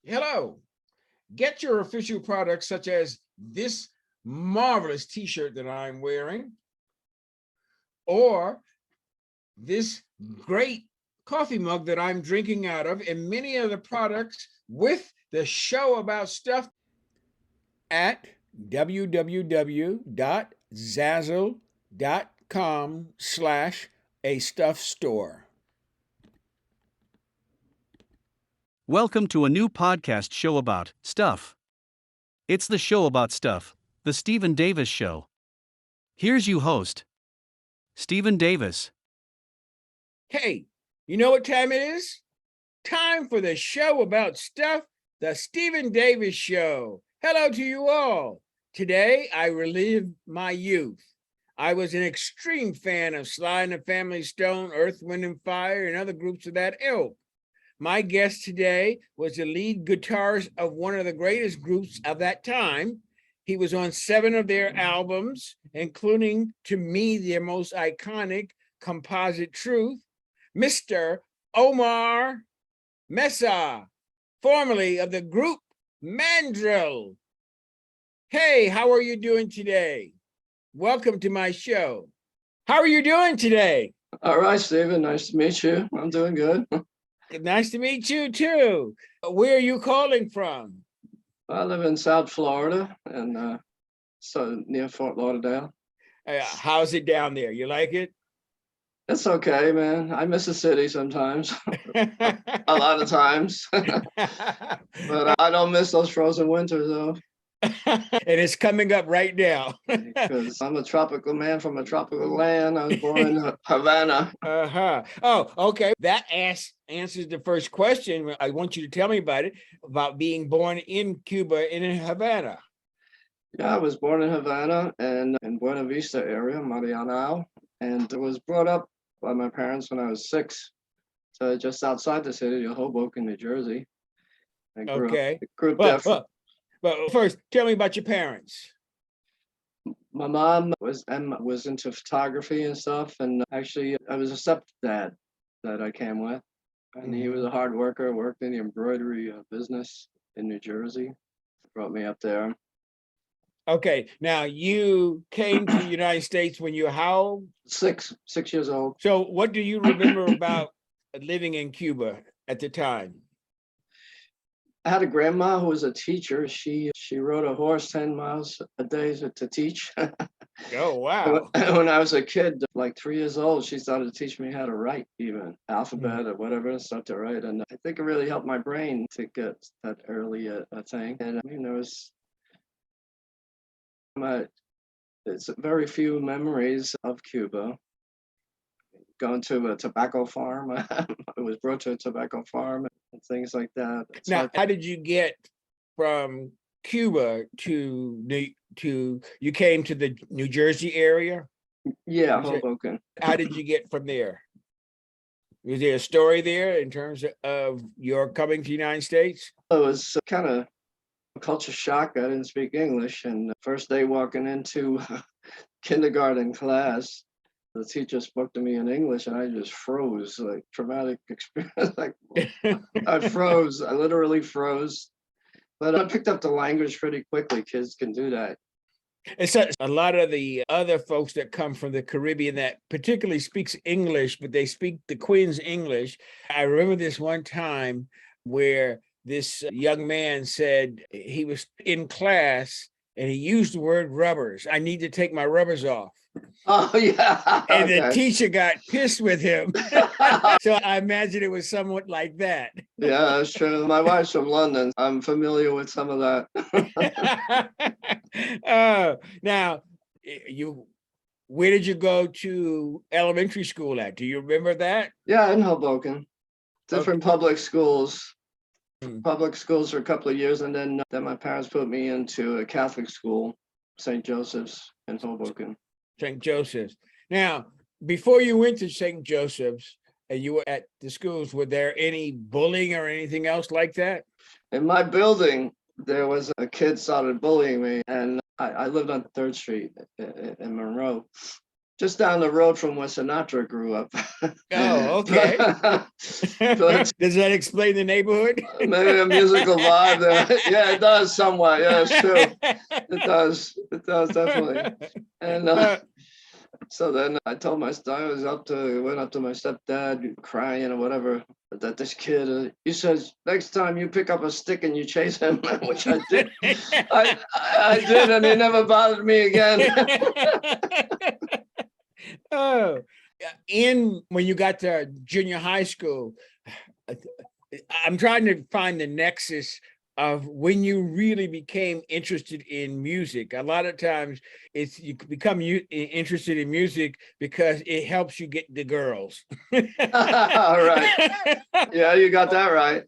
Hello. Get your official products such as this marvelous t-shirt that I'm wearing or this great coffee mug that I'm drinking out of and many other products with the show about stuff at www.zazzle.com/a stuff store. Welcome to a new podcast show about stuff. It's the show about stuff, the Stephen Davis Show. Here's you host, Stephen Davis. Hey, you know what time it is? Time for the show about stuff, the Stephen Davis Show. Hello to you all. Today, I relive my youth. I was an extreme fan of Sly and the Family Stone, Earth, Wind and Fire, and other groups of that ilk. My guest today was the lead guitarist of one of the greatest groups of that time. He was on 7 of their albums, including, to me, their most iconic, Composite Truth, Mr. Omar Mesa, formerly of the group Mandrel. Hey, how are you doing today? Welcome to my show. How are you doing today? All right, Stephen. Nice to meet you. I'm doing good. Nice to meet you too. Where are you calling from? I live in South Florida, and so near Fort Lauderdale. How's it down there? You like it? It's okay, man. I miss the city sometimes, a lot of times, but I don't miss those frozen winters though. And it's coming up right now. Because I'm a tropical man from a tropical land. I was born in Havana. Oh, okay. That answers the first question. I want you to tell me about it, about being born in Cuba in Havana. Yeah, I was born in Havana and in Buena Vista area, Marianao, and was brought up by my parents when I was 6, so just outside the city of Hoboken, New Jersey. I grew up But first, tell me about your parents. My mom was into photography and stuff, and actually I was a stepdad that I came with, and he was a hard worker, worked in the embroidery business in New Jersey, brought me up there. Okay, now you came to the United States when you were how old? 6 years old. So what do you remember about living in Cuba at the time? I had a grandma who was a teacher. She rode a horse 10 miles a day to teach. Oh, wow. When I was a kid, like 3 years old, she started to teach me how to write, even alphabet or whatever stuff to write. And I think it really helped my brain to get that early thing. And it's very few memories of Cuba. Going to a tobacco farm. I was brought to a tobacco farm and things like that. Now, how did you get from Cuba to you came to the New Jersey area? Yeah, Hoboken. How did you get from there? Is there a story there in terms of your coming to the United States? It was kind of a culture shock. I didn't speak English, and the first day walking into kindergarten class, the teacher spoke to me in English and I just froze, like traumatic experience. Like I froze, I literally froze. But I picked up the language pretty quickly. Kids can do that. It's a lot of the other folks that come from the Caribbean that particularly speaks English, but they speak the Queen's English. I remember this one time where this young man said he was in class and he used the word rubbers. I need to take my rubbers off. Oh, yeah. And the teacher got pissed with him. So I imagine it was somewhat like that. Yeah, that's true. My wife's from London. I'm familiar with some of that. Now, where did you go to elementary school at? Do you remember that? Yeah, in Hoboken. Different public schools. Public schools for a couple of years, and then my parents put me into a Catholic school, St. Joseph's in Hoboken. St. Joseph's. Now, before you went to St. Joseph's and you were at the schools, were there any bullying or anything else like that? In my building, there was a kid started bullying me, and I lived on 3rd Street in Monroe. just down the road from where Sinatra grew up. Oh, okay. But Does that explain the neighborhood? maybe a musical vibe there. Yeah, it does somewhat. Yeah, it's true. It does. It does definitely. And so then I told my went up to my stepdad crying or whatever, that this kid, he says, next time you pick up a stick and you chase him, which I did. I did, and he never bothered me again. Oh, when you got to junior high school, I'm trying to find the nexus of when you really became interested in music. A lot of times it's you become interested in music because it helps you get the girls. All right. Yeah, you got that right.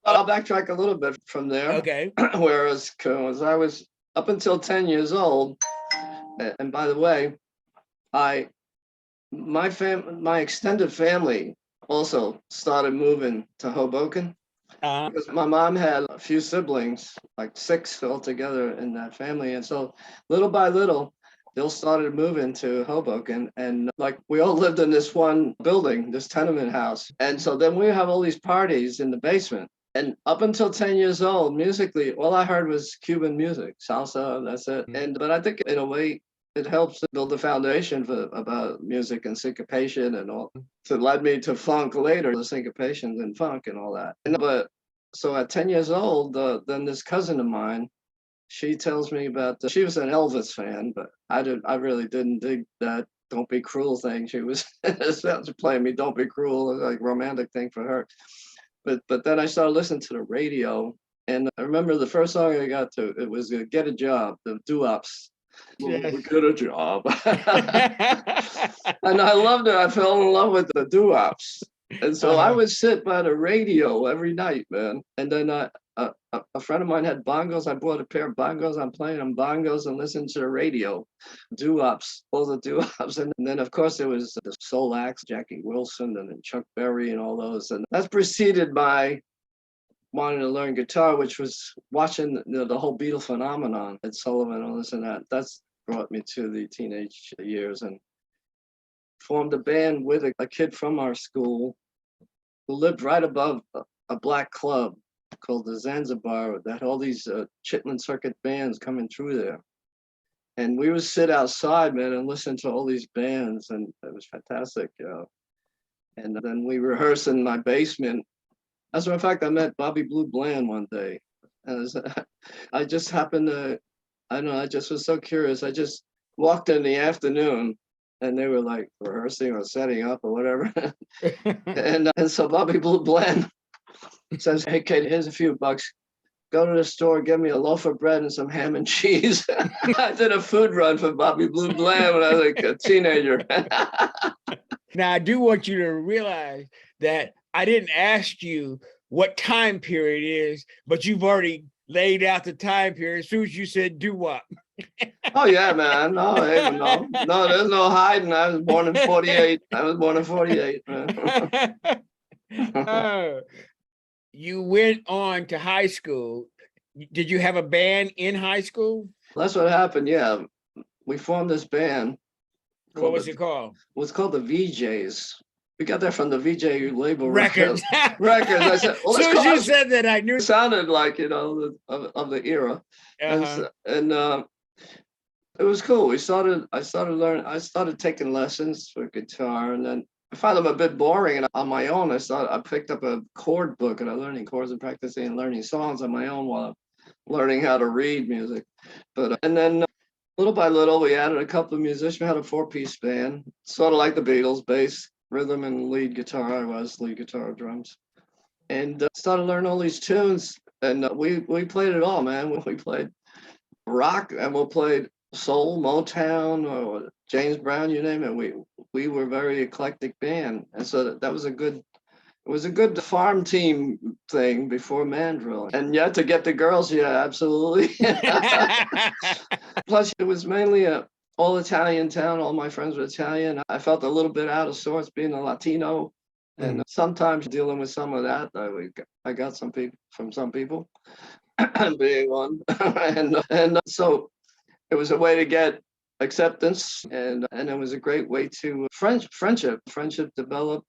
I'll backtrack a little bit from there. Okay. Whereas I was up until 10 years old, and by the way, my extended family also started moving to Hoboken. Because my mom had a few siblings, like 6 altogether in that family. And so little by little, they all started moving to Hoboken. And like we all lived in this one building, this tenement house. And so then we have all these parties in the basement. And up until 10 years old, musically, all I heard was Cuban music, salsa, that's it. But I think in a way, it helps to build the foundation about music and syncopation and all. So it led me to funk later, the syncopations and funk and all that. But so at 10 years old, then this cousin of mine, she tells me about, she was an Elvis fan, but I really didn't dig that Don't Be Cruel thing. She was playing me Don't Be Cruel, like romantic thing for her. But then I started listening to the radio, and I remember the first song I got to, it was Get a Job, the doo-wops. Yes. Get a job. And I loved it. I fell in love with the doo-wops. And so I would sit by the radio every night, man. And then a friend of mine had bongos. I bought a pair of bongos. I'm playing on bongos and listening to the radio. Doo-wops, all the doo-wops. And then, of course, there was the soul acts, Jackie Wilson and then Chuck Berry and all those. And that's preceded by wanting to learn guitar, which was watching the whole Beatle phenomenon at Sullivan, all this and that. That's brought me to the teenage years, and formed a band with a kid from our school who lived right above a black club called the Zanzibar that had all these Chitlin Circuit bands coming through there. And we would sit outside, man, and listen to all these bands, and it was fantastic. And then we rehearsed in my basement. As a matter of fact, I met Bobby Blue Bland one day. And I just happened to, I don't know, I just was so curious. I just walked in the afternoon and they were like rehearsing or setting up or whatever. and so Bobby Blue Bland says, hey, kid, here's a few bucks. Go to the store, get me a loaf of bread and some ham and cheese. I did a food run for Bobby Blue Bland when I was like a teenager. Now, I do want you to realize that I didn't ask you what time period it is, but you've already laid out the time period as soon as you said doo-wop. Oh, yeah, man. No, there's no hiding. I was born in 48. Man. You went on to high school. Did you have a band in high school? That's what happened, yeah. We formed this band. What was it called? It was called the VJs. We got that from the VJ label Records. Records. I said, well, as soon as you said that, I knew it sounded like, of the era. And it was cool. I started taking lessons for guitar, and then I found them a bit boring. And on my own, I picked up a chord book, and I'm learning chords and practicing and learning songs on my own while I'm learning how to read music. And then little by little, we added a couple of musicians. We had a 4-piece band, sort of like the Beatles, bass, rhythm, and lead guitar. I was lead guitar, drums, and started learning all these tunes. And we played it all, man. We played rock, and we played soul, Motown, or James Brown, you name it. We were a very eclectic band, and so that was it was a good farm team thing before Mandrel. And yet to get the girls, yeah, absolutely. Plus, it was mainly a all Italian town. All my friends were Italian. I felt a little bit out of sorts being a Latino, and sometimes dealing with some of that. I got some people from some people, being one, and so it was a way to get acceptance, and it was a great way to friendship develop.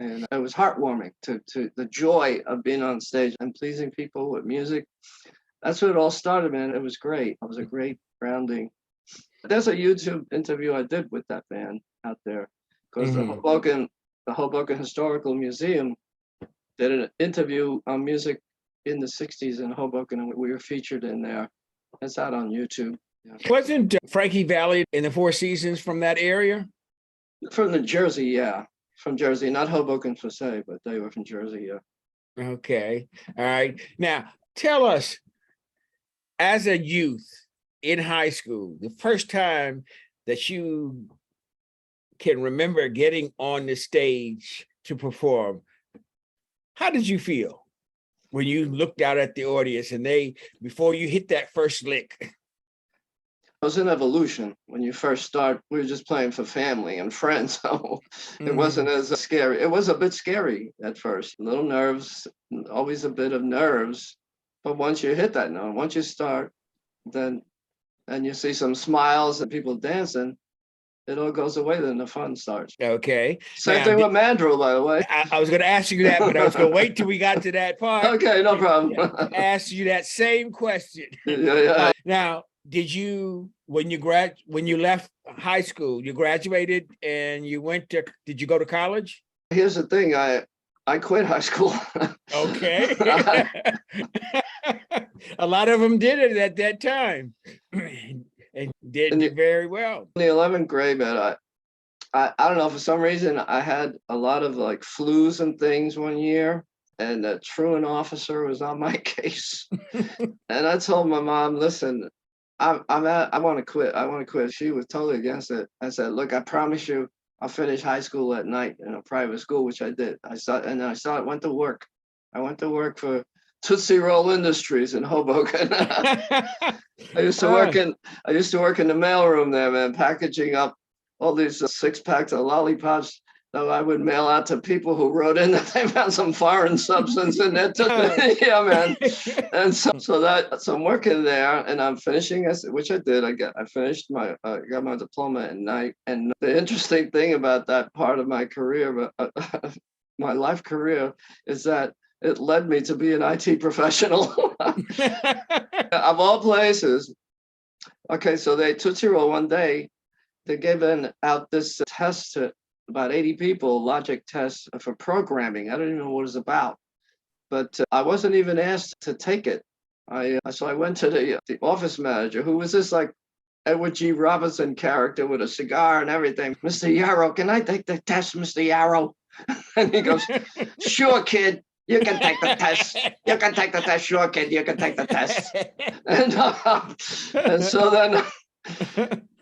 And it was heartwarming to the joy of being on stage and pleasing people with music. That's what it all started, man. It was great. It was a great grounding. There's a YouTube interview I did with that band out there, because the Hoboken Historical Museum did an interview on music in the 60s in Hoboken, and we were featured in there. It's out on YouTube. Yeah. Wasn't Frankie Valli in the Four Seasons from that area? From New Jersey, yeah. From Jersey, not Hoboken per se, but they were from Jersey, yeah. Okay. All right. Now, tell us, as a youth in high school, the first time that you can remember getting on the stage to perform, how did you feel when you looked out at the audience and before you hit that first lick? It was an evolution. When you first start, we were just playing for family and friends, so it wasn't as scary. It was a bit scary at first. Little nerves, always a bit of nerves. But once you hit that note, once you start, then and you see some smiles and people dancing, it all goes away, then the fun starts. Okay. Same thing with Mandrel, by the way. I was going to ask you that, but I was going to wait till we got to that part. Okay, no problem. Ask you that same question. Yeah. Now, did you, when you left high school, you graduated and did you go to college? Here's the thing, I quit high school. Okay. A lot of them did it at that time and did very well. In the 11th grade, man, I don't know, for some reason I had a lot of like flus and things one year, and a truant officer was on my case. And I told my mom, listen, I want to quit. I want to quit. She was totally against it. I said, look, I promise you I'll finish high school at night in a private school, which I did. Went to work. I went to work for Tootsie Roll Industries in Hoboken. I used to work in the mailroom there, man, packaging up all these 6-packs of lollipops that I would mail out to people who wrote in that they found some foreign substance in there. Yeah, man. And so I'm working there, and I'm finishing, which I did. I got my diploma at night. And the interesting thing about that part of my career, my life career, is that it led me to be an IT professional. Of all places. Okay, so they Tootsie Roll one day, they gave out this test to about 80 people, logic test for programming. I don't even know what it was about, but I wasn't even asked to take it. So I went to the office manager, who was this like Edward G. Robinson character with a cigar and everything. Mr. Yarrow, can I take the test, Mr. Yarrow? And he goes, sure, kid. You can take the test. You can take the test. Sure, kid, you can take the test. And so then,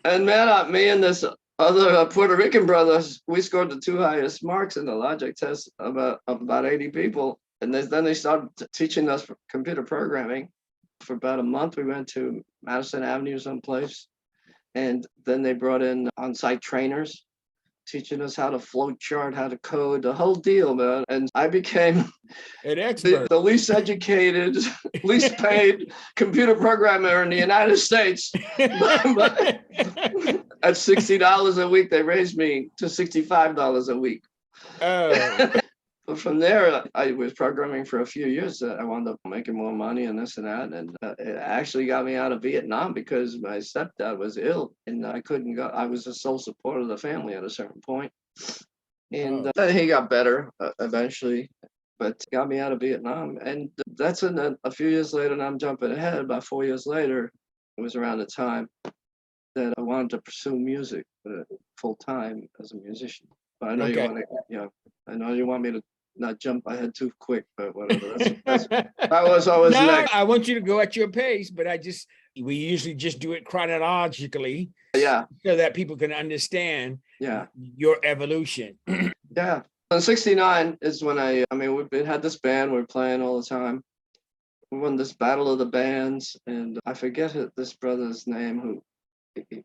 and man, me and this other Puerto Rican brothers, we scored the 2 highest marks in the logic test of about 80 people. And then they started teaching us computer programming. For about a month, we went to Madison Avenue someplace. And then they brought in on-site trainers, teaching us how to flow chart, how to code, the whole deal, man. And I became an expert, the least educated, least paid computer programmer in the United States. But at $60 a week, they raised me to $65 a week. Oh. But from there, I was programming for a few years. I wound up making more money and this and that. And it actually got me out of Vietnam because my stepdad was ill and I couldn't go. I was the sole support of the family at a certain point. And he got better eventually, but got me out of Vietnam. And that's a few years later, and I'm jumping ahead, about 4 years later, it was around the time that I wanted to pursue music full time as a musician. But I know I know you want me to not jump ahead too quick, but whatever. That was always next. I want you to go at your pace, but we usually just do it chronologically. Yeah. So that people can understand your evolution. Yeah. In 69 is when we had this band, we were playing all the time. We won this battle of the bands, and I forget this brother's name, who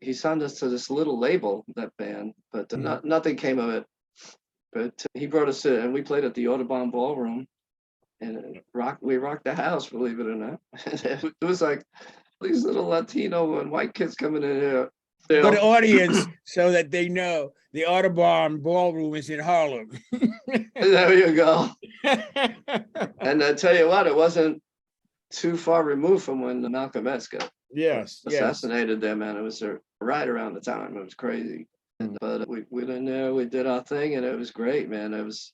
he signed us to this little label, that band, but nothing came of it. But he brought us in, and we played at the Audubon Ballroom, and we rocked the house, believe it or not. It was like these little Latino and white kids coming in here. for the audience so that they know the Audubon Ballroom is in Harlem. There you go. And I tell you what, it wasn't too far removed from when Malcolm X got assassinated there, man. It was right around the time. It was crazy. But we went in there, we did our thing, and it was great, man. It was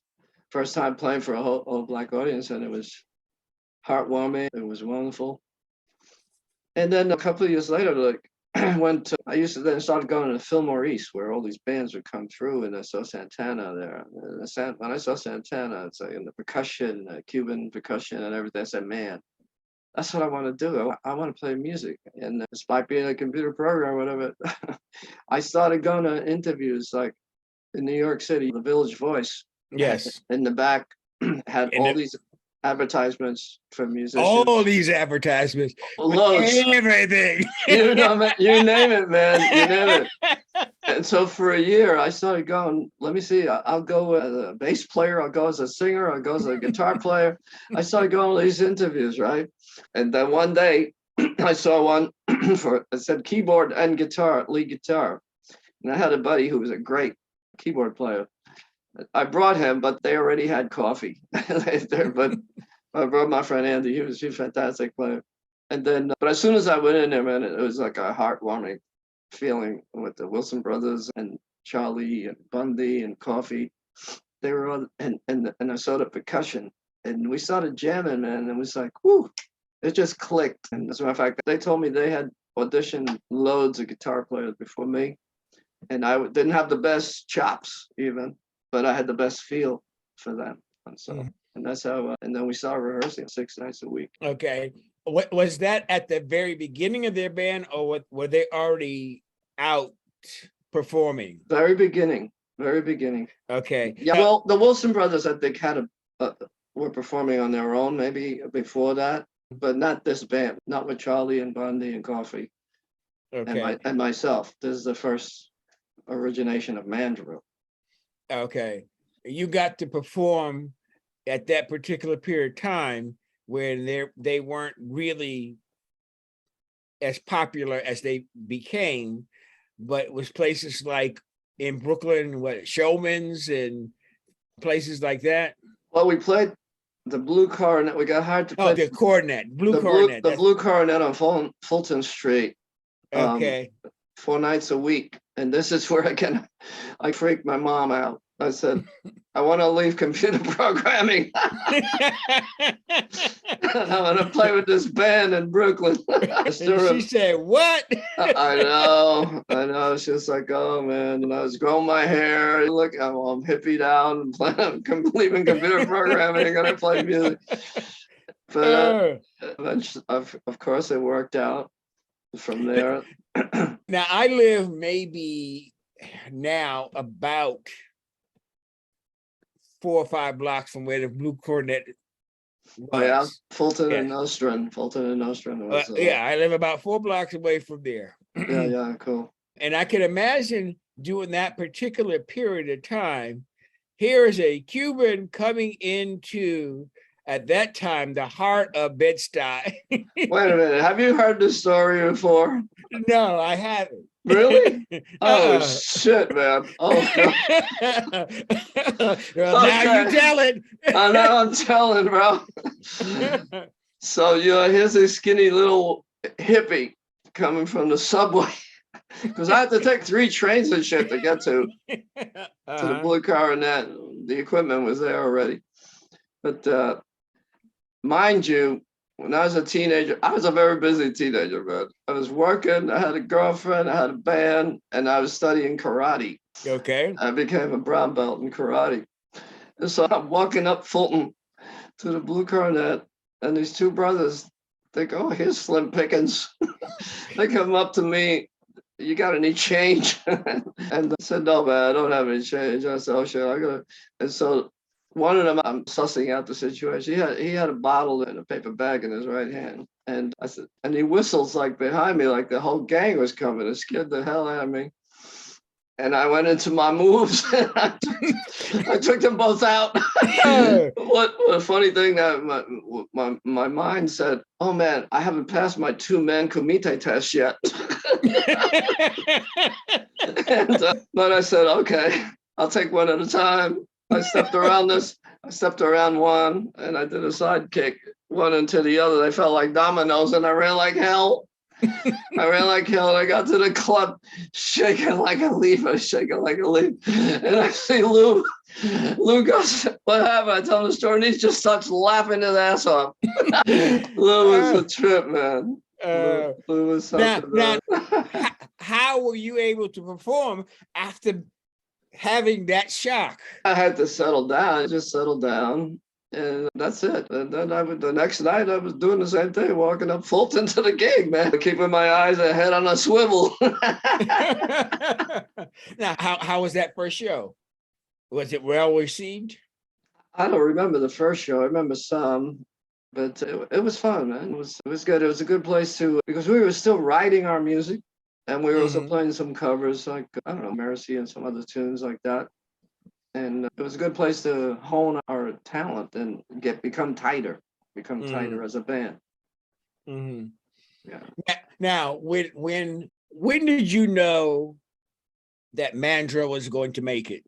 first time playing for a whole Black audience, and it was heartwarming. It was wonderful. And then a couple of years later, like I used to then started going to Fillmore East, where all these bands would come through, and I saw Santana there. And when I saw Santana, it's like in the percussion, Cuban percussion, and everything. I said, man, that's what I want to do. I want to play music. And despite being a computer programmer or whatever, I started going to interviews like in New York City, the Village Voice. Yes. In the back had all these advertisements for musicians. All these advertisements. Loads. Everything. You name it, man. You name it. And so for a year, I started going, let me see, I'll go as a bass player, I'll go as a singer, I'll go as a guitar player. I started going to these interviews, right? And then one day, I saw one it said keyboard and guitar, lead guitar. And I had a buddy who was a great keyboard player. I brought him, but they already had coffee. But I brought my friend Andy. He was a fantastic player. And then, but as soon as I went in there, man, it was like a heartwarming feeling with the Wilson brothers and Charlie and Bundy and Coffee. They were all, and I saw the percussion, and we started jamming, man. And it was like, whoo, it just clicked. And as a matter of fact, they told me they had auditioned loads of guitar players before me, and I didn't have the best chops even, but I had the best feel for them. And so, and that's how, and then we started rehearsing 6 nights a week. Okay. What was that at the very beginning of their band, or were they already out performing? Very beginning. Okay. Yeah. Well, the Wilson brothers, I think, were performing on their own maybe before that, but not this band. Not with Charlie and Bundy and Coffee. Okay. And myself. This is the first origination of Mandrel. Okay. You got to perform at that particular period of time when they weren't really as popular as they became, but it was places like in Brooklyn, Showman's and places like that. Well, we played the Blue Coronet. We got hired to play the Coronet, Coronet. The Blue Coronet on Fulton Street. Okay. 4 nights a week. And this is where I freaked my mom out. I said, I want to leave computer programming. And I want to play with this band in Brooklyn. She said, what? I know. She's like, oh, man. And I was growing my hair. Look, I'm hippied out and I'm leaving computer programming. I'm going to play music. But of course, it worked out from there. Now, I live maybe now about 4 or 5 blocks from where the Blue Coronet was. Oh, yeah, Fulton and Nostrand. I live about 4 blocks away from there. Yeah, cool. And I can imagine during that particular period of time, here is a Cuban coming into, at that time, the heart of Bed-Stuy. Wait a minute. Have you heard this story before? No, I haven't. Really? Oh, shit, man. Oh, well, now you tell it. I know I'm telling, bro. So, here's a skinny little hippie coming from the subway. Because I had to take 3 trains and shit to get to the Blue Coronet. The equipment was there already. But mind you, when I was a teenager, I was a very busy teenager, man. I was working, I had a girlfriend, I had a band, and I was studying karate. Okay. I became a brown belt in karate. And so I'm walking up Fulton to the Blue Coronet, and these 2 brothers think, oh, here's Slim Pickens. They come up to me, you got any change? And I said, no, man, I don't have any change. I said, oh, shit, I got it. And so one of them, I'm sussing out the situation. He had a bottle in a paper bag in his right hand. And I said, and he whistles like behind me, like the whole gang was coming. It scared the hell out of me. and I went into my moves. And I took them both out. What a funny thing that my mind said, "Oh man, I haven't passed my 2-man kumite test yet." But I said, "Okay, I'll take one at a time." I stepped around one, and I did a side kick, one into the other. They felt like dominoes, and I ran like hell. And I got to the club shaking like a leaf. And I see Lou. Lou goes, "What happened?" I tell him the story, and he just starts laughing his ass off. Lou was a trip, man. Lou was something. How were you able to perform after having that shock? I had to settle down. I just settled down. And that's it. And then the next night I was doing the same thing, walking up Fulton to the gig, man, keeping my eyes ahead on a swivel. Now, how was that first show? Was it well received? I don't remember the first show. I remember some, but it was fun, man. It was good. It was a good place because we were still writing our music, and we were also playing some covers, like, I don't know, Mercy and some other tunes like that. And it was a good place to hone our talent and become tighter as a band. Mm-hmm. Yeah. Now, when did you know that Mandrel was going to make it?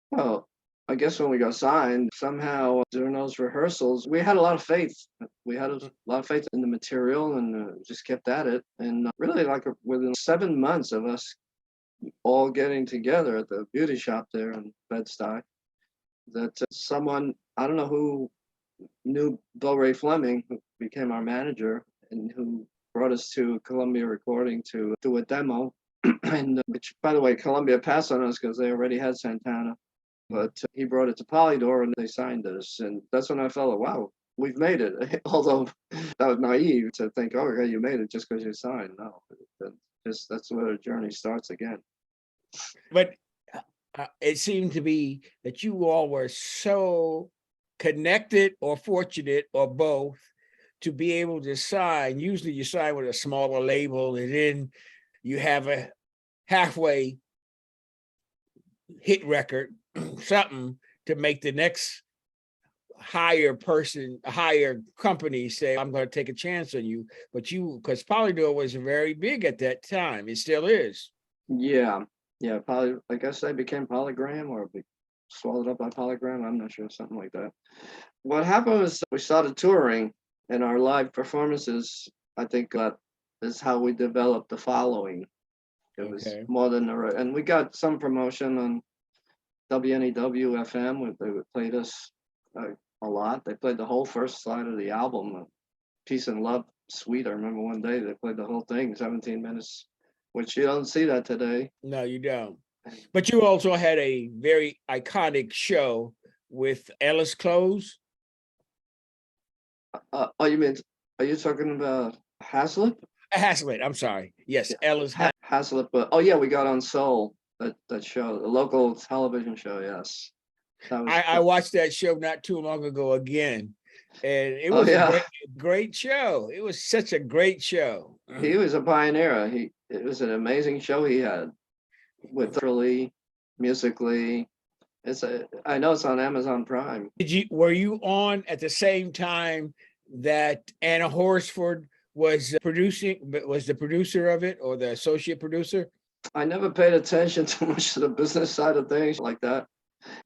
Well, I guess when we got signed, somehow during those rehearsals, we had a lot of faith. We had a lot of faith in the material, and just kept at it. And really, like within 7 months of us all getting together at the beauty shop there in Bed-Stuy, that someone, I don't know who, knew Bill Ray Fleming, who became our manager and who brought us to Columbia Recording to do a demo. And which, by the way, Columbia passed on us because they already had Santana. But he brought it to Polydor and they signed us. And that's when I felt, wow, we've made it. Although that was naive to think, oh, okay, you made it just because you signed. No, that's where the journey starts again. But it seemed to be that you all were so connected or fortunate or both to be able to sign. Usually you sign with a smaller label, and then you have a halfway hit record, something to make the next higher company say, I'm going to take a chance on you. But because Polydor was very big at that time, it still is. Yeah. I guess they became Polygram or swallowed up by Polygram. I'm not sure, something like that. What happened was we started touring, and our live performances, I think that is how we developed the following. It was more than and we got some promotion on WNEW FM. They played us a lot. They played the whole first side of the album, Peace and Love Suite. I remember one day they played the whole thing, 17 minutes, which you don't see that today. No, you don't. But you also had a very iconic show with Ellis Close. Are you talking about Haslip? Haslip, I'm sorry. Yes, Ellis Haslip. But yeah, we got on Soul, that show, the local television show. Yes, I watched that show not too long ago again, and it was a great show. It was such a great show. He was a pioneer. It was an amazing show he had, with musically. I know it's on Amazon Prime. Were you on at the same time that Anna Horsford was the producer of it, or the associate producer? I never paid attention too much to the business side of things like that.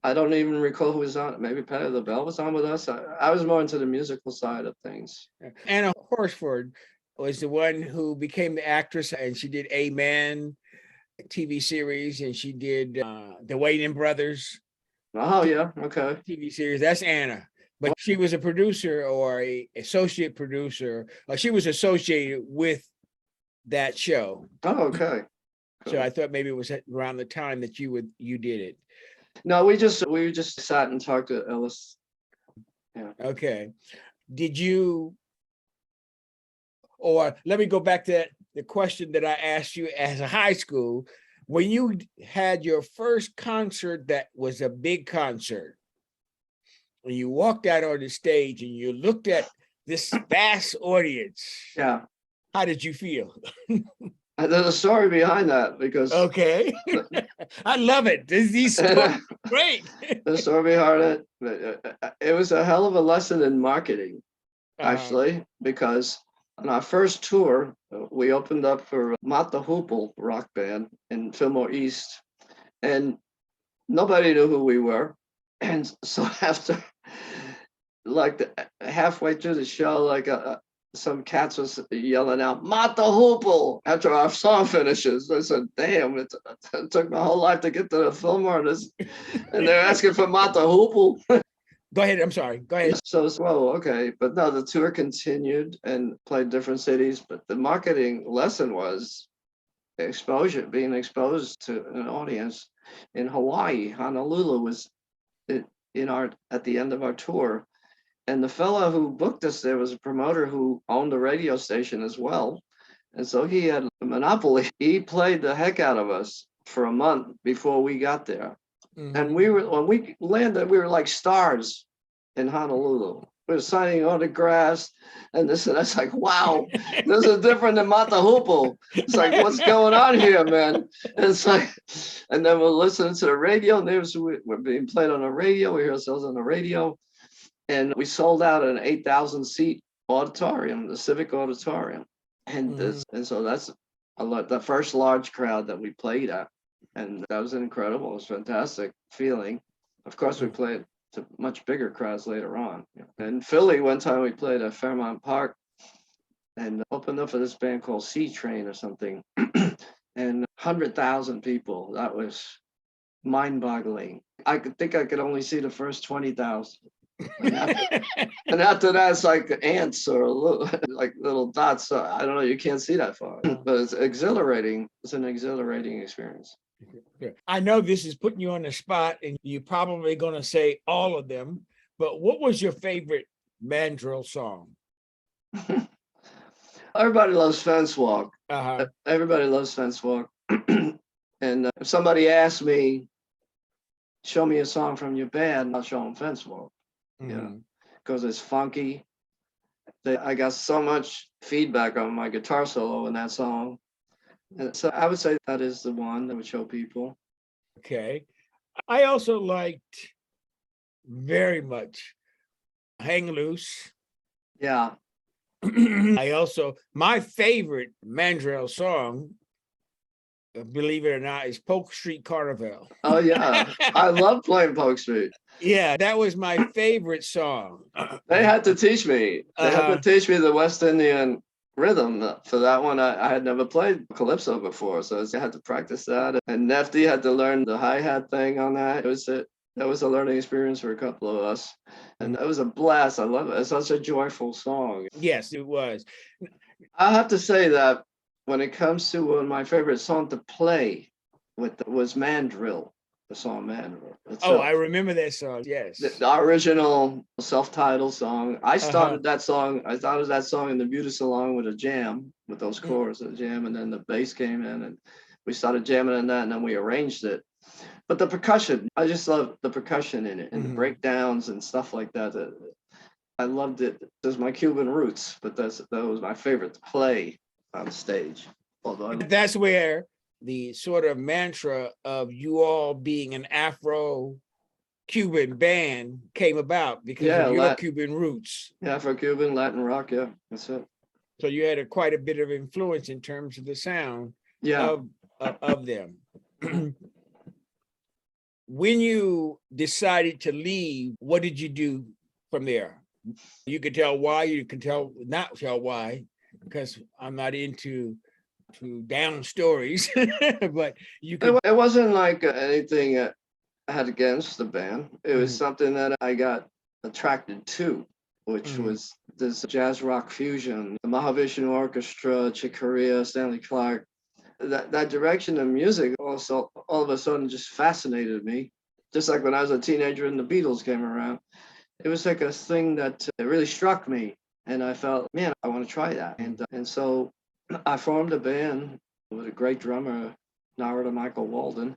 I don't even recall who was on. Maybe Patti LaBelle was on with us. I was more into the musical side of things. Anna Horsford was the one who became the actress, and she did Amen TV series, and she did the Wayans Brothers. Oh yeah, okay. TV series. That's Anna. But she was a producer or a associate producer. She was associated with that show. Oh, okay. Cool. So I thought maybe it was around the time that you did it. No, we just sat and talked to Ellis. Yeah. Okay. Did you, or let me go back to the question that I asked you as a high school, when you had your first concert that was a big concert, and you walked out on the stage and you looked at this vast audience. Yeah. How did you feel? There's a story behind that because Okay. I love it. These stories are great. the story behind it, it was a hell of a lesson in marketing, Uh-huh. actually, because on our first tour, we opened up for Mata Hoople rock band in Fillmore East, and nobody knew who we were. And so after, like halfway through the show, like some cats was yelling out "Mata Hoople" after our song finishes. I said, "Damn, it took my whole life to get to the Fillmore, and they're asking for Mata Hoople." Go ahead. I'm sorry. Go ahead. So it's, well, okay, but no, the tour continued and played different cities. But the marketing lesson was exposure, being exposed to an audience in Hawaii. Honolulu was in our at the end of our tour, and the fellow who booked us there was a promoter who owned a radio station as well, and so he had a monopoly. He played the heck out of us for a month before we got there, and Mhm. we were when we landed, we were like stars in Honolulu. We were signing autographs and this and that's like, wow, this is different than Mata Hoople. It's like, what's going on here, man? And it's like, and then we're listening to the radio. News we're being played on the radio. We hear ourselves on the radio. And we sold out an 8,000 seat auditorium, the Civic Auditorium. Mhm. And so that's a lot, the first large crowd that we played at. And that was incredible. It was a fantastic feeling. Of course, we played to much bigger crowds later on. In Philly, one time we played at Fairmount Park and opened up for this band called Sea Train or something. And 100,000 people. That was mind boggling. I could think I could only see the first 20,000. And after that, it's like ants or like little dots. So I don't know. You can't see that far, but it's exhilarating. It's an exhilarating experience. I know this is putting you on the spot, and you're probably going to say all of them. But what was your favorite Mandrill song? Everybody loves Fence Walk. Uh-huh. Everybody loves Fence Walk. And if somebody asks me, show me a song from your band, I'll show them Fence Walk. Mhm. Because it's funky. I got so much feedback on my guitar solo in that song. And so I would say that is the one that would show people. Okay. I also liked very much Hang Loose. Yeah. I also, my favorite Mandrel song, believe it or not, is Polk Street Carnival. Oh, yeah. I love playing Polk Street. Yeah, that was my favorite song. They had to teach me. They had to teach me the West Indian rhythm for that one. I had never played calypso before, so I had to practice that. And Nefty had to learn the hi-hat thing on that. That was a learning experience for a couple of us. And it was a blast. I love it. It's such a joyful song. Yes, it was. I have to say that when it comes to one of my favorite songs to play with was Mandrill, the song Mandrill. Oh, I remember that song. Yes. The original self-titled song. I started that song. I started that song in the beauty salon with a jam, with those chords, a jam, and then the bass came in, and we started jamming in that, and then we arranged it. But the percussion, I just love the percussion in it, and the breakdowns and stuff like that. I loved it. There's my Cuban roots, but that was my favorite to play on stage. Although that's where the sort of mantra of you all being an Afro-Cuban band came about because of your Cuban roots. Afro-Cuban, Latin rock, yeah, that's it. So you had quite a bit of influence in terms of the sound of them. When you decided to leave, what did you do from there? You could tell why, you can not tell why, because I'm not into down stories, but you could. It wasn't like anything I had against the band. It was something that I got attracted to, which was this jazz rock fusion, the Mahavishnu Orchestra, Chick Corea, Stanley Clarke. That direction of music also all of a sudden just fascinated me. Just like when I was a teenager and the Beatles came around. It was like a thing that it really struck me. And I felt, man, I want to try that. And so I formed a band with a great drummer, Narada Michael Walden,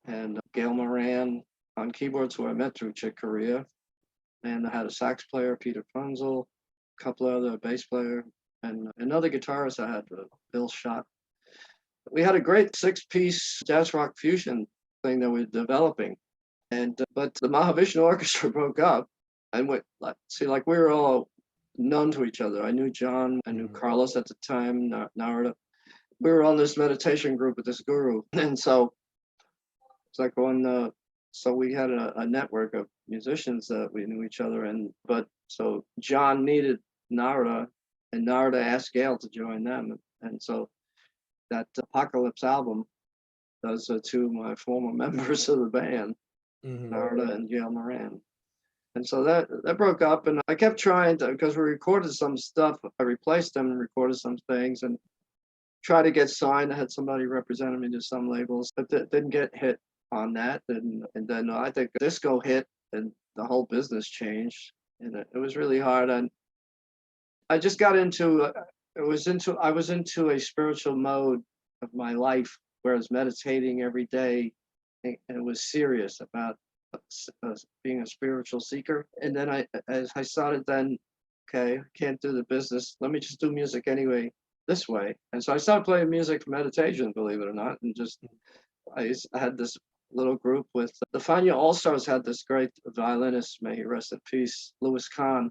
and Gail Moran on keyboards, who I met through Chick Corea. And I had a sax player, Peter Punzel, a couple other bass player, and another guitarist I had, Bill Schott. we had a great 6-piece jazz rock fusion thing that we were developing. And but the Mahavishnu Orchestra broke up, and we were all known to each other. I knew John, I knew Carlos at the time, Narada. We were on this meditation group with this guru, and so it's like so we had a network of musicians that we knew each other, but so John needed Narada, and Narada asked Gail to join them, and so that Apocalypse album, those are two of my former members of the band, Narada and Gail Moran. And so that broke up, and I kept trying to, because we recorded some stuff, I replaced them and recorded some things and tried to get signed. I had somebody representing me to some labels, but didn't get hit on that. And then I think disco hit and the whole business changed, and it was really hard. And I just got into, I was into a spiritual mode of my life where I was meditating every day, and it was serious about being a spiritual seeker. And then I started then, okay, I can't do the business. Let me just do music anyway, this way. And so I started playing music for meditation, believe it or not. And I had this little group with the Fania All-Stars, had this great violinist, may he rest in peace, Louis Kahn.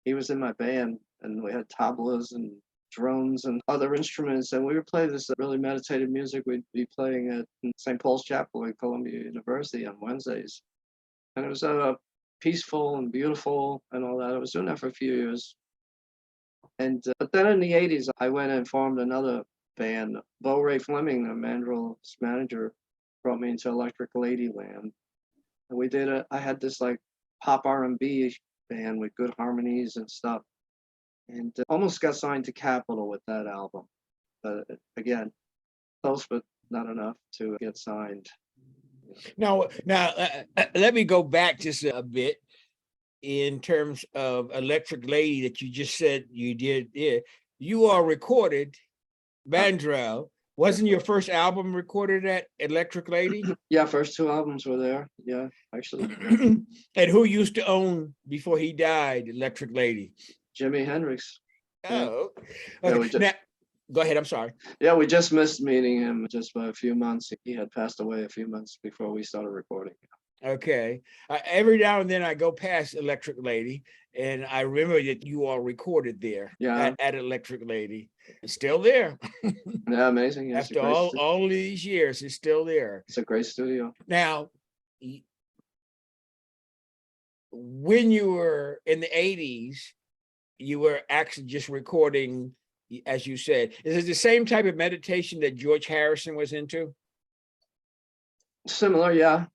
He was in my band, and we had tablas and drones and other instruments, and we would play this really meditative music. We'd be playing at St. Paul's Chapel at Columbia University on Wednesdays, and it was peaceful and beautiful and all that. I was doing that for a few years, and but then in the 80s I went and formed another band. Bo Ray Fleming, the Mandrel's manager, brought me into Electric Ladyland, and we did I had this like pop R&B band with good harmonies and stuff, and almost got signed to Capitol with that album. But again, close but not enough to get signed. Now, let me go back just a bit in terms of Electric Lady that you just said you did. Yeah, you are recorded, Mandrel. Wasn't your first album recorded at Electric Lady? Yeah, first 2 albums were there. Yeah, actually. And who used to own, before he died, Electric Lady? Jimi Hendrix. Oh, yeah. okay. Now, go ahead. I'm sorry. Yeah, we just missed meeting him just by a few months. He had passed away a few months before we started recording. Okay. Every now and then I go past Electric Lady, and I remember that you all recorded there. Yeah. At Electric Lady. It's still there. Yeah, amazing. Yeah, After all these years, it's still there. It's a great studio. Now, when you were in the 80s, you were actually just recording, as you said. Is it the same type of meditation that George Harrison was into? Similar, yeah.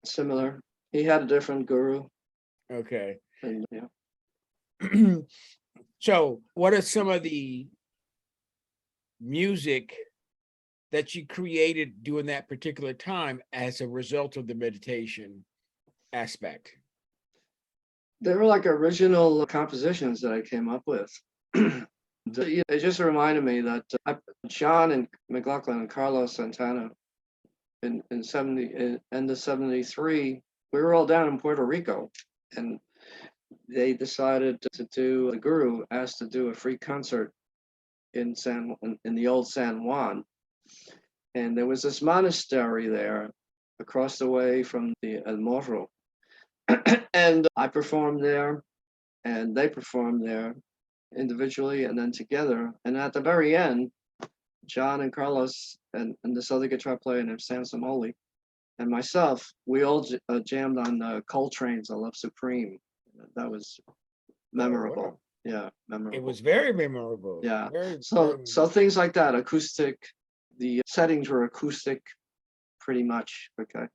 Similar. He had a different guru. Okay. And, yeah. So what are some of the music that you created during that particular time as a result of the meditation aspect? They were like original compositions that I came up with. It just reminded me that John and McLaughlin and Carlos Santana in end of 73, we were all down in Puerto Rico, and they decided to do, the guru asked to do a free concert in the old San Juan. And there was this monastery there across the way from the El Morro. And I performed there, and they performed there individually and then together. And at the very end, John and Carlos and this other guitar player named Sam Samoli and myself, we all jammed on Coltrane's I Love Supreme. That was memorable. Oh, wow. Yeah, memorable. It was very memorable. Yeah. Very So things like that, acoustic, the settings were acoustic pretty much, okay?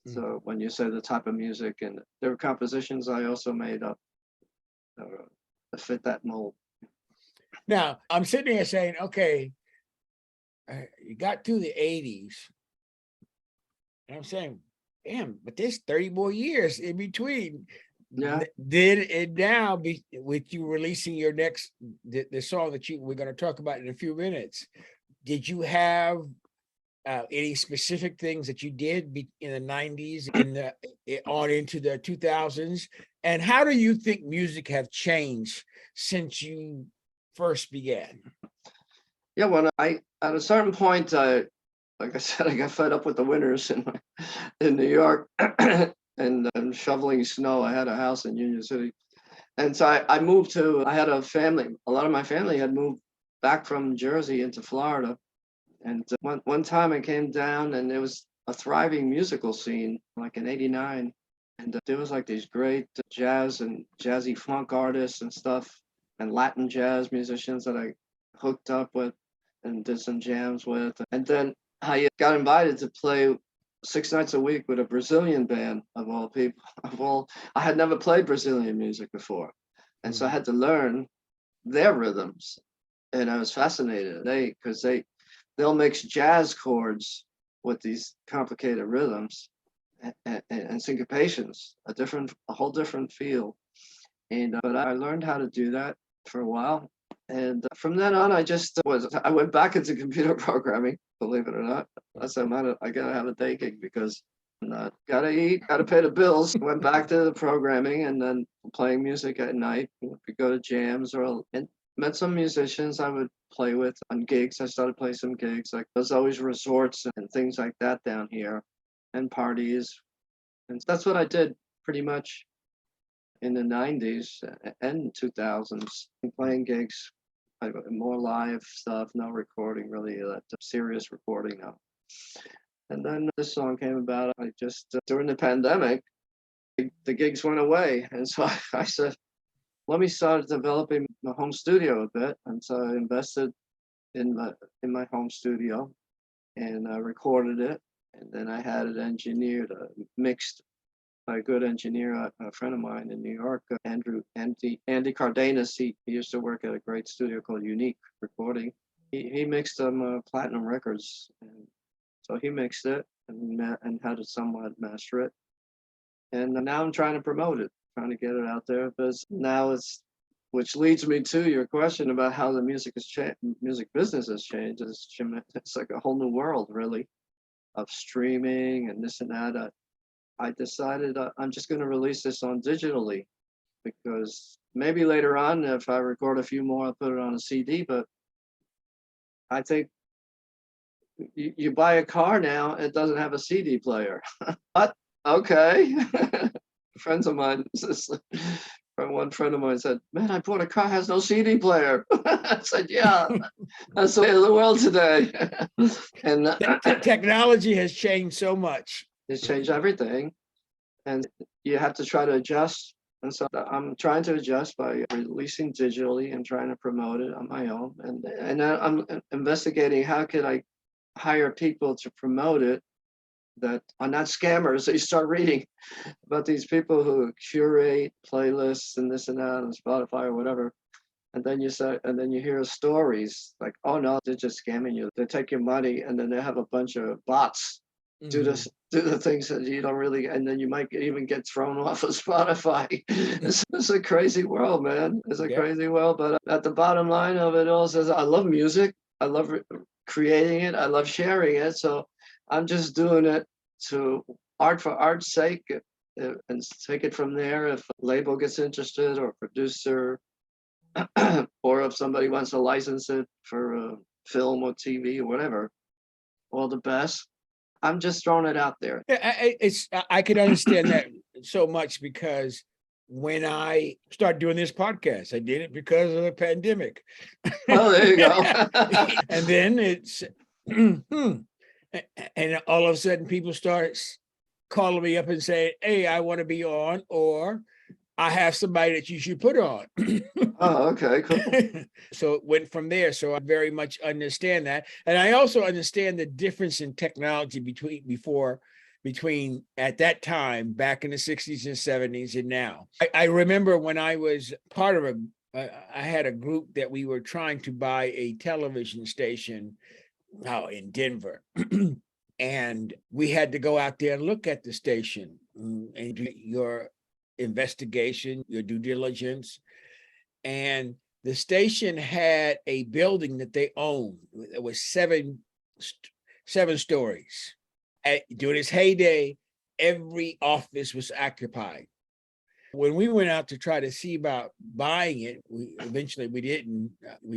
So when you say the type of music, and there were compositions I also made up to fit that mold. Now, I'm sitting here saying, okay, you got through the 80s. And I'm saying, damn, but there's 30 more years in between. Yeah. Then and now, with you releasing your next, the song that we're going to talk about in a few minutes, did you have any specific things that you did in the 90s and on into the 2000s? And how do you think music have changed since you first began? Yeah, when I at a certain point, like I said, I got fed up with the winters in New York and shoveling snow. I had a house in Union City, and so I moved to. I had a family. A lot of my family had moved back from Jersey into Florida, and one time I came down, and there was a thriving musical scene, like in '89, and there was like these great jazz and jazzy funk artists and stuff, and Latin jazz musicians that I hooked up with and did some jams with. And then I got invited to play 6 nights a week with a Brazilian band of all people. Of all, I had never played Brazilian music before, and so I had to learn their rhythms. And I was fascinated. They'll mix jazz chords with these complicated rhythms and syncopations, a whole different feel. And but I learned how to do that for a while, and from then on, I went back into computer programming. Believe it or not, I gotta have a day gig because gotta eat, gotta pay the bills. Went back to the programming and then playing music at night. We go to jams and met some musicians I would play with on gigs. I started playing some gigs. Like there's always resorts and things like that down here, and parties, and that's what I did pretty much in the 90s and 2000s, playing gigs, more live stuff, no recording really, that serious recording now. And then this song came about. I just, during the pandemic, the gigs went away. And so I said, let me start developing my home studio a bit. And so I invested in my home studio and I recorded it. And then I had it engineered, mixed by a good engineer, a friend of mine in New York, Andy Cardenas. He used to work at a great studio called Unique Recording. He mixed them platinum records, and so he mixed it and had to somewhat master it. And now I'm trying to promote it, trying to get it out there. Because now which leads me to your question about how the music business has changed. It's like a whole new world, really, of streaming and this and that. I decided I'm just going to release this on digitally because maybe later on, if I record a few more, I'll put it on a CD. But I think you buy a car now, it doesn't have a CD player. But okay. Friends of mine, one friend of mine said, man, I bought a car, has no CD player. I said, yeah, that's the way of the world today. And technology has changed so much. It's changed everything, and you have to try to adjust. And so I'm trying to adjust by releasing digitally and trying to promote it on my own. And I'm investigating how could I hire people to promote it that are not scammers. You start reading about these people who curate playlists and this and that on Spotify or whatever. And then you hear stories like, oh no, they're just scamming you. They take your money and then they have a bunch of bots do the things that you don't really, and then you might even get thrown off of Spotify. It's a crazy world, man. It's a crazy world. But at the bottom line of it all says, I love music. I love creating it. I love sharing it. So I'm just doing it to art for art's sake, and take it from there. If a label gets interested or a producer, or if somebody wants to license it for film or TV or whatever, all the best. I'm just throwing it out there. I could understand that so much because when I started doing this podcast, I did it because of the pandemic. Oh, there you go. And then it's, and all of a sudden people start calling me up and saying, hey, I want to be on, or I have somebody that you should put on. Oh, okay, cool. So it went from there. So I very much understand that. And I also understand the difference in technology between at that time, back in the 60s and 70s and now. I remember when I was part of I had a group that we were trying to buy a television station in Denver. And we had to go out there and look at the station and do your investigation, your due diligence. And the station had a building that they owned. It was seven stories. During its heyday, every office was occupied. When we went out to try to see about buying it, we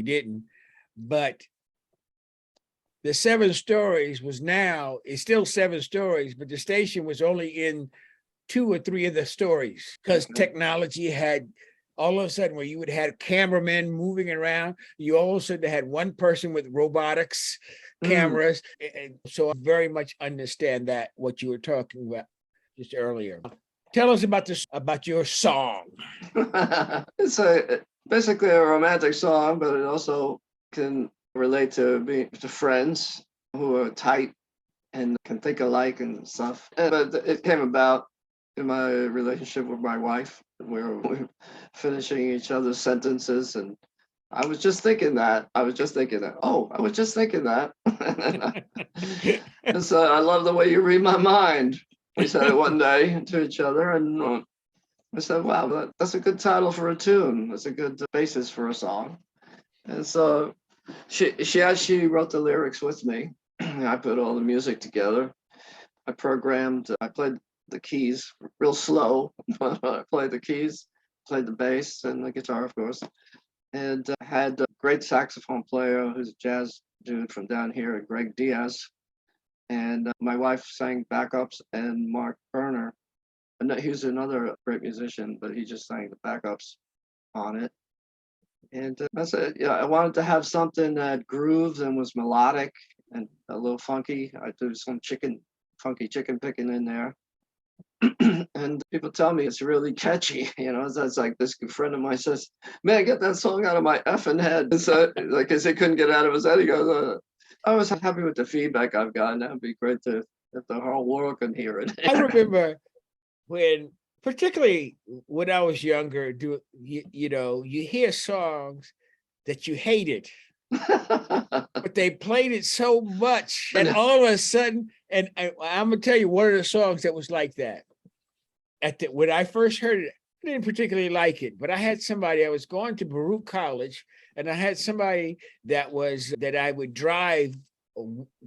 didn't. But the 7 stories was now, it's still 7 stories, but the station was only in 2 or 3 of the stories because technology had all of a sudden where you would have cameramen moving around. You all of a sudden had one person with robotics, cameras. And so I very much understand that what you were talking about just earlier. Tell us about this, about your song. It's basically a romantic song, but it also can relate to friends who are tight and can think alike and stuff. But it came about in my relationship with my wife, where we're finishing each other's sentences, and I was just thinking that. Oh, I was just thinking that. And so I love the way you read my mind. We said it one day to each other, and I said, wow, that's a good title for a tune. That's a good basis for a song. And so she actually wrote the lyrics with me. I put all the music together. I played the keys real slow. I played the keys, played the bass and the guitar, of course. And I had a great saxophone player who's a jazz dude from down here, Greg Diaz. And my wife sang backups, and Mark Berner. And he was another great musician, but he just sang the backups on it. And that's it. Yeah, I wanted to have something that grooves and was melodic and a little funky. I do some funky chicken picking in there. And people tell me it's really catchy. It's like this good friend of mine says, man, get that song out of my effing head. And so, like, because he couldn't get out of his head, he goes, I was happy with the feedback I've gotten. That'd be great if the whole world can hear it. I remember particularly when I was younger, you hear songs that you hated, but they played it so much, and all of a sudden, and I'm gonna tell you one of the songs that was like that. When I first heard it, I didn't particularly like it, but I had somebody. I was going to Baruch College, and I had somebody that I would drive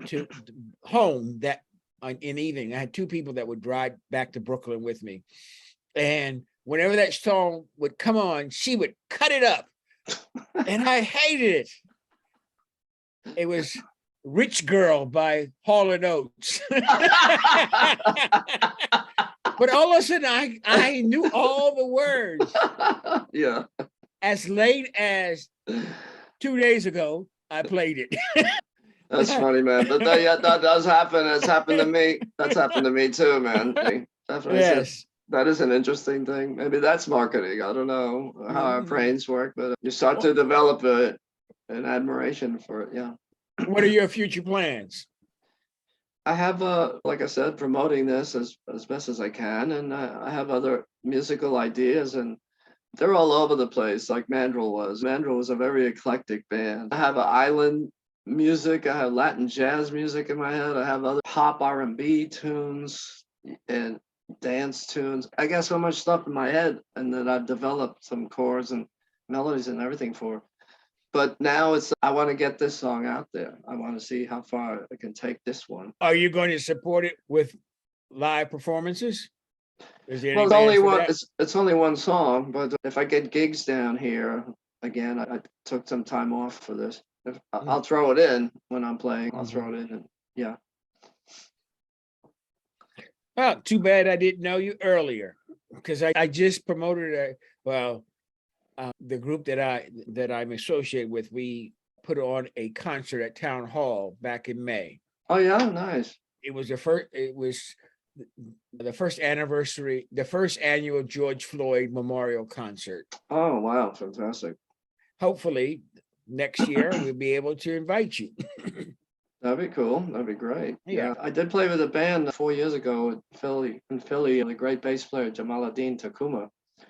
to home in the evening. I had 2 people that would drive back to Brooklyn with me. And whenever that song would come on, she would cut it up. And I hated it. It was Rich Girl by Hall & Oates. But all of a sudden, I knew all the words. Yeah. As late as 2 days ago, I played it. That's funny, man. But that does happen. It's happened to me. That's happened to me too, man. Definitely. Yes. That is an interesting thing. Maybe that's marketing. I don't know how our brains work, but you start to develop an admiration for it. Yeah. What are your future plans? I have, like I said, promoting this as best as I can, and I have other musical ideas, and they're all over the place, like Mandrel was. Mandrel was a very eclectic band. I have an island music. I have Latin jazz music in my head. I have other pop R&B tunes and dance tunes. I got so much stuff in my head, and then I've developed some chords and melodies and everything for. But now I want to get this song out there. I want to see how far I can take this one. Are you going to support it with live performances? Is there well, it's only one. It's only one song, but if I get gigs down here again, I took some time off for this. I'll throw it in when I'm playing. I'll throw it in, and yeah. Well, too bad I didn't know you earlier, because I just promoted the group that I'm associated with. We put on a concert at Town Hall back in May. Oh yeah, nice. It was the first anniversary, the first annual George Floyd Memorial Concert. Oh wow, fantastic. Hopefully next year we'll be able to invite you. That'd be cool. That'd be great. Yeah. I did play with a band 4 years ago in Philly. The great bass player Jamaluddin Takuma.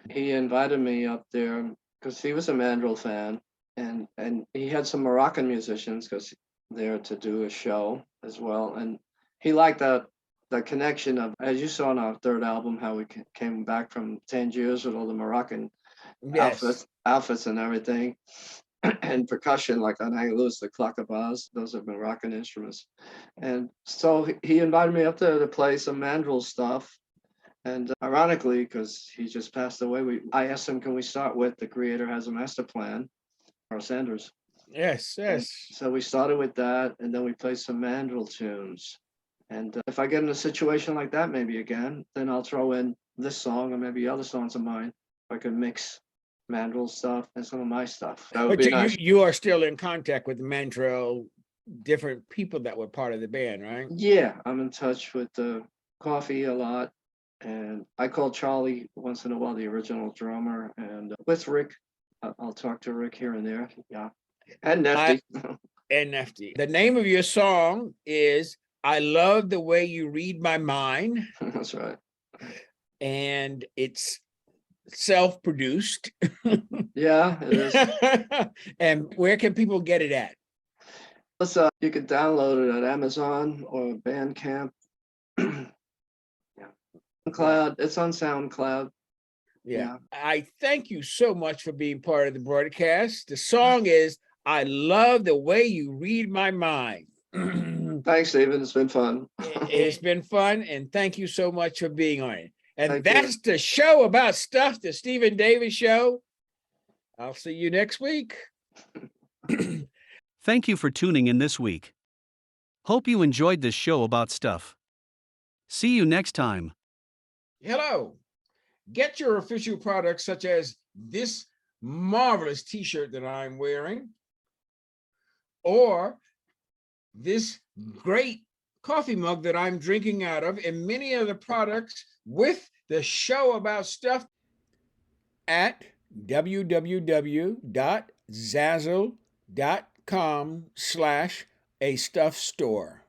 He invited me up there because he was a Mandrel fan, and he had some Moroccan musicians because there to do a show as well. And he liked that connection of, as you saw on our third album, how we came back from Tangiers with all the Moroccan outfits and everything. And percussion, like on Hang Loose, the claquebas, those are Moroccan instruments. And so he invited me up there to play some Mandrel stuff. And ironically, because he just passed away, I asked him, can we start with The Creator Has a Master Plan, Carl Sanders. Yes, And yes. so we started with that, and then we played some Mandrill tunes. And if I get in a situation like that, maybe again, then I'll throw in this song or maybe other songs of mine. I could mix Mandrill stuff and some of my stuff. That would But be you, nice. you are still in contact with Mandrel, different people that were part of the band, right? Yeah, I'm in touch with Coffee a lot. And I call Charlie once in a while, the original drummer. And with Rick, I'll talk to Rick here and there. Yeah. And Nefty. And Nefty. The name of your song is I Love the Way You Read My Mind. That's right. And it's self-produced. Yeah, it is. And where can people get it at? You can download it at Amazon or Bandcamp. Yeah. SoundCloud. It's on SoundCloud. Yeah. I thank you so much for being part of the broadcast. The song is I Love the Way You Read My Mind. Thanks, Stephen. It's been fun. It's been fun, and thank you so much for being on it. And Thank that's the show about stuff, the Stephen Davis Show. I'll see you next week. Thank you for tuning in this week. Hope you enjoyed this show about stuff. See you next time. Hello. Get your official products such as this marvelous t-shirt that I'm wearing, or this great coffee mug that I'm drinking out of, and many other products with the show about stuff at www.zazzle.com/a stuff store.